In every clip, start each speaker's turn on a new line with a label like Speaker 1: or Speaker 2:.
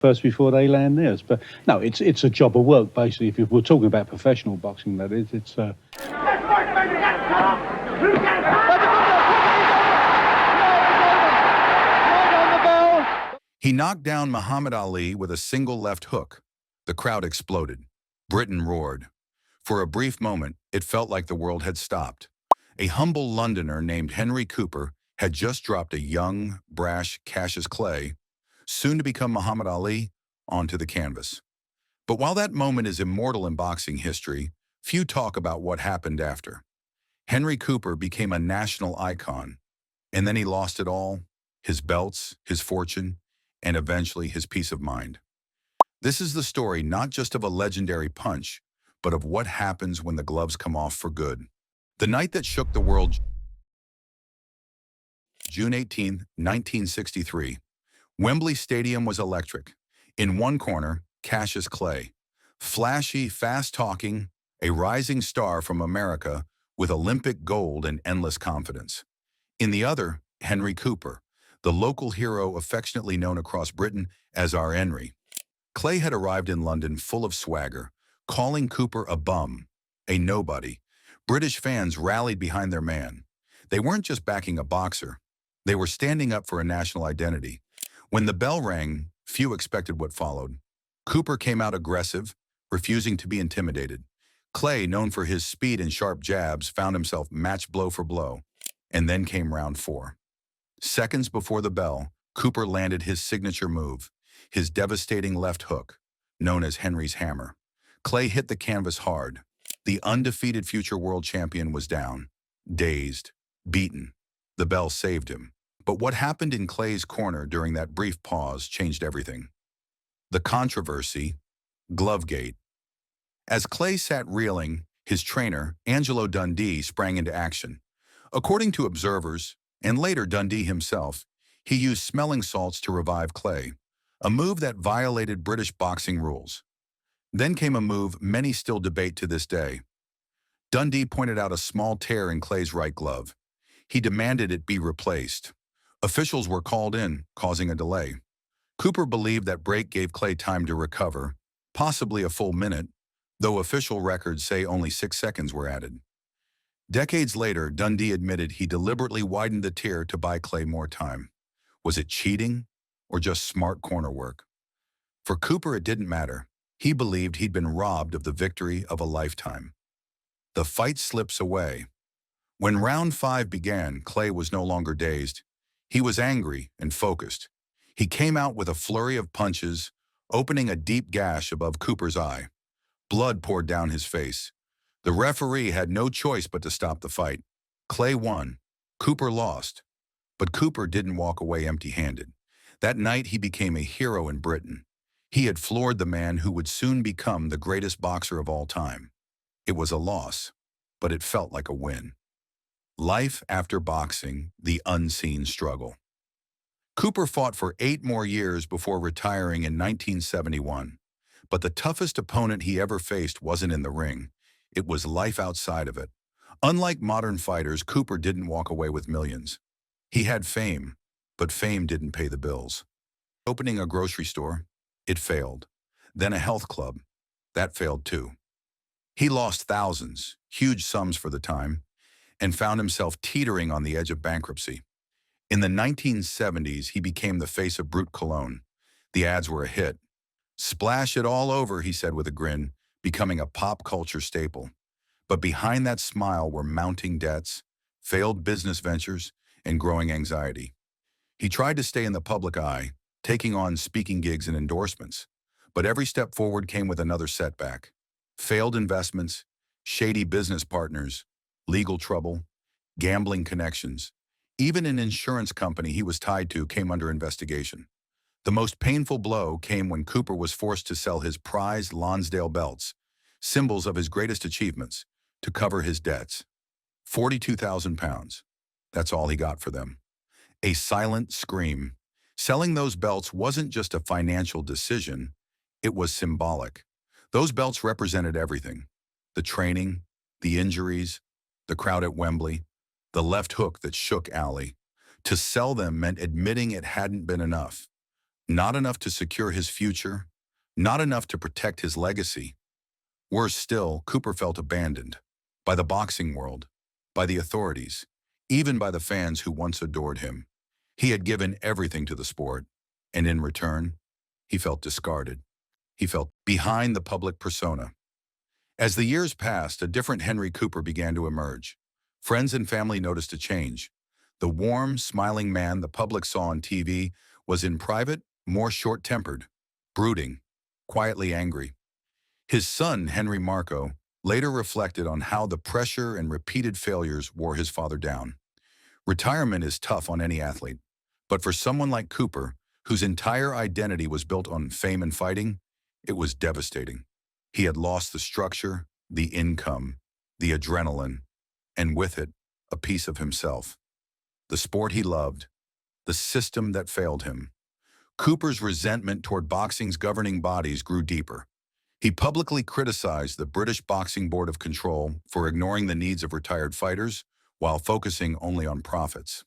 Speaker 1: first before they land theirs. But no, it's a job of work, basically. If we're talking about professional boxing, that is, it's
Speaker 2: He knocked down Muhammad Ali with a single left hook. The crowd exploded. Britain roared. For a brief moment, it felt like the world had stopped. A humble Londoner named Henry Cooper had just dropped a young, brash Cassius Clay, soon to become Muhammad Ali, onto the canvas. But while that moment is immortal in boxing history, few talk about what happened after. Henry Cooper became a national icon, and then he lost it all, his belts, his fortune, and eventually his peace of mind. This is the story not just of a legendary punch, but of what happens when the gloves come off for good. The night that shook the world, June 18, 1963. Wembley Stadium was electric. In one corner, Cassius Clay, flashy, fast-talking, a rising star from America with Olympic gold and endless confidence. In the other, Henry Cooper, the local hero affectionately known across Britain as our Henry. Clay had arrived in London full of swagger, calling Cooper a bum, a nobody. British fans rallied behind their man. They weren't just backing a boxer. They were standing up for a national identity. When the bell rang, few expected what followed. Cooper came out aggressive, refusing to be intimidated. Clay, known for his speed and sharp jabs, found himself matched blow for blow. And then came round 4. Seconds before the bell, Cooper landed his signature move, his devastating left hook, known as Henry's hammer. Clay hit the canvas hard. The undefeated future world champion was down, dazed, beaten. The bell saved him. But what happened in Clay's corner during that brief pause changed everything. The controversy, Glovegate. As Clay sat reeling, his trainer, Angelo Dundee, sprang into action. According to observers, and later Dundee himself, he used smelling salts to revive Clay, a move that violated British boxing rules. Then came a move many still debate to this day. Dundee pointed out a small tear in Clay's right glove. He demanded it be replaced. Officials were called in, causing a delay. Cooper believed that break gave Clay time to recover, possibly a full minute, though official records say only 6 seconds were added. Decades later, Dundee admitted he deliberately widened the tear to buy Clay more time. Was it cheating or just smart corner work? For Cooper, it didn't matter. He believed he'd been robbed of the victory of a lifetime. The fight slips away. When round 5 began, Clay was no longer dazed. He was angry and focused. He came out with a flurry of punches, opening a deep gash above Cooper's eye. Blood poured down his face. The referee had no choice but to stop the fight. Clay won. Cooper lost. But Cooper didn't walk away empty-handed. That night, he became a hero in Britain. He had floored the man who would soon become the greatest boxer of all time. It was a loss, but it felt like a win. Life after boxing, the unseen struggle. Cooper fought for 8 more years before retiring in 1971. But the toughest opponent he ever faced wasn't in the ring. It was life outside of it. Unlike modern fighters, Cooper didn't walk away with millions. He had fame, but fame didn't pay the bills. Opening a grocery store, it failed. Then a health club, that failed too. He lost thousands, huge sums for the time, and found himself teetering on the edge of bankruptcy. In the 1970s, he became the face of Brut Cologne. The ads were a hit. "Splash it all over," he said with a grin, becoming a pop culture staple. But behind that smile were mounting debts, failed business ventures, and growing anxiety. He tried to stay in the public eye, taking on speaking gigs and endorsements. But every step forward came with another setback. Failed investments, shady business partners, legal trouble, gambling connections. Even an insurance company he was tied to came under investigation. The most painful blow came when Cooper was forced to sell his prized Lonsdale belts, symbols of his greatest achievements, to cover his debts. 42,000 pounds. That's all he got for them. A silent scream. Selling those belts wasn't just a financial decision, it was symbolic. Those belts represented everything. The training, the injuries, the crowd at Wembley, the left hook that shook Ali. To sell them meant admitting it hadn't been enough. Not enough to secure his future, not enough to protect his legacy. Worse still, Cooper felt abandoned by the boxing world, by the authorities, even by the fans who once adored him. He had given everything to the sport, and in return, he felt discarded. He felt behind the public persona. As the years passed, a different Henry Cooper began to emerge. Friends and family noticed a change. The warm, smiling man the public saw on TV was in private more short-tempered, brooding, quietly angry. His son, Henry Marco, later reflected on how the pressure and repeated failures wore his father down. Retirement is tough on any athlete, but for someone like Cooper, whose entire identity was built on fame and fighting, it was devastating. He had lost the structure, the income, the adrenaline, and with it, a piece of himself. The sport he loved, the system that failed him. Cooper's resentment toward boxing's governing bodies grew deeper. He publicly criticized the British Boxing Board of Control for ignoring the needs of retired fighters while focusing only on profits.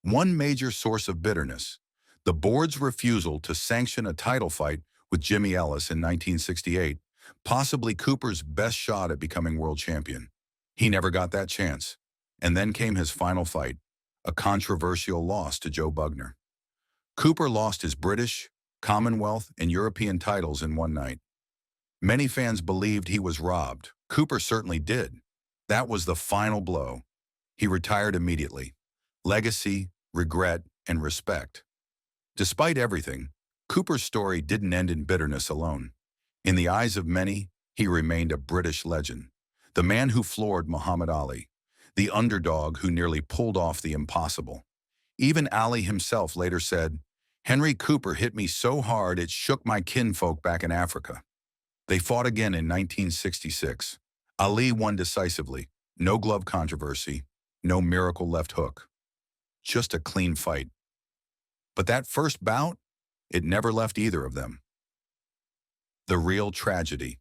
Speaker 2: One major source of bitterness, the board's refusal to sanction a title fight with Jimmy Ellis in 1968, possibly Cooper's best shot at becoming world champion. He never got that chance. And then came his final fight, a controversial loss to Joe Bugner. Cooper lost his British, Commonwealth, and European titles in one night. Many fans believed he was robbed. Cooper certainly did. That was the final blow. He retired immediately. Legacy, regret, and respect. Despite everything, Cooper's story didn't end in bitterness alone. In the eyes of many, he remained a British legend. The man who floored Muhammad Ali. The underdog who nearly pulled off the impossible. Even Ali himself later said, "Henry Cooper hit me so hard it shook my kinfolk back in Africa." They fought again in 1966. Ali won decisively. No glove controversy, no miracle left hook. Just a clean fight. But that first bout, it never left either of them. The real tragedy.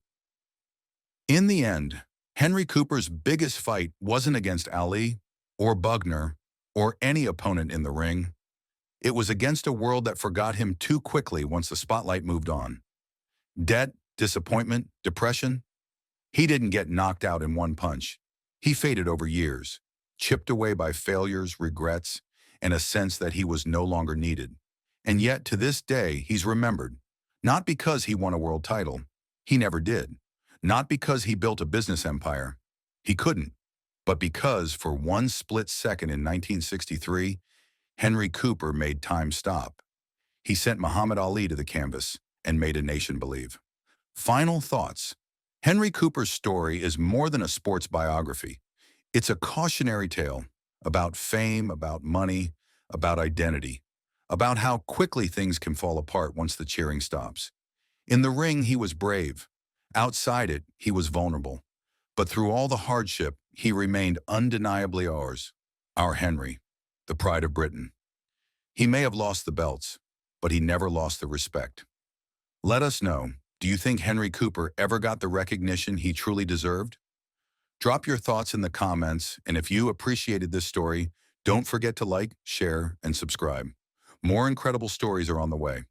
Speaker 2: In the end, Henry Cooper's biggest fight wasn't against Ali or Bugner or any opponent in the ring. It was against a world that forgot him too quickly once the spotlight moved on. Debt, disappointment, depression. He didn't get knocked out in one punch. He faded over years, chipped away by failures, regrets, and a sense that he was no longer needed. And yet, to this day, he's remembered. Not because he won a world title. He never did. Not because he built a business empire. He couldn't. But because, for one split second in 1963, Henry Cooper made time stop. He sent Muhammad Ali to the canvas and made a nation believe. Final thoughts. Henry Cooper's story is more than a sports biography. It's a cautionary tale about fame, about money, about identity, about how quickly things can fall apart once the cheering stops. In the ring, he was brave. Outside it, he was vulnerable. But through all the hardship, he remained undeniably ours, our Henry, the pride of Britain. He may have lost the belts, but he never lost the respect. Let us know, do you think Henry Cooper ever got the recognition he truly deserved? Drop your thoughts in the comments, and if you appreciated this story, don't forget to like, share, and subscribe. More incredible stories are on the way.